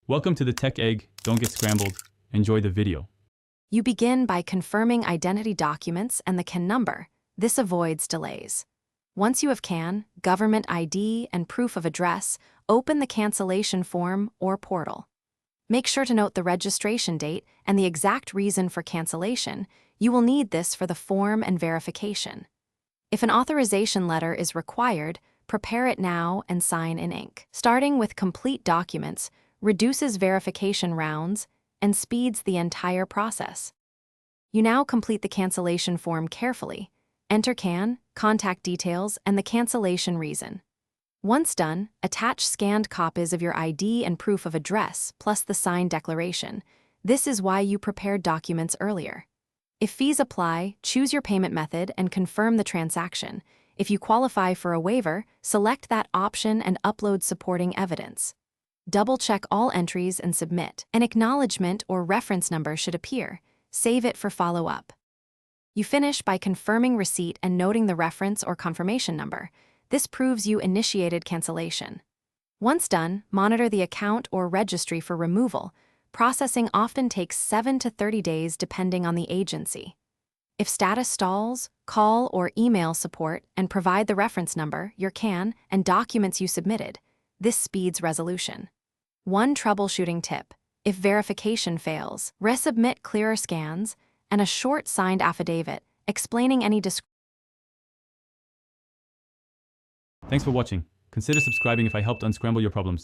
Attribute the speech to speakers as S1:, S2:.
S1: Welcome to the Tech Egg. Don't get scrambled. Enjoy the video.
S2: You begin by confirming identity documents and the CAN number. This avoids delays. Once you have CAN, government ID, and proof of address, open the cancellation form or portal. Make sure to note the registration date and the exact reason for cancellation. You will need this for the form and verification. If an authorization letter is required, prepare it now and sign in ink. Starting with complete documents reduces verification rounds and speeds the entire process. You now complete the cancellation form carefully. Enter CAN, contact details, and the cancellation reason. Once done, attach scanned copies of your ID and proof of address, plus the signed declaration. This is why you prepared documents earlier. If fees apply, choose your payment method and confirm the transaction. If you qualify for a waiver, select that option and upload supporting evidence. Double-check all entries and submit. An acknowledgement or reference number should appear. Save it for follow-up. You finish by confirming receipt and noting the reference or confirmation number. This proves you initiated cancellation. Once done, monitor the account or registry for removal. Processing often takes 7 to 30 days depending on the agency. If status stalls, call or email support and provide the reference number, your CAN, and documents you submitted. This speeds resolution. One troubleshooting tip: if verification fails, resubmit clearer scans and a short signed affidavit explaining any
S1: Thanks for watching. Consider subscribing if I helped unscramble your problems.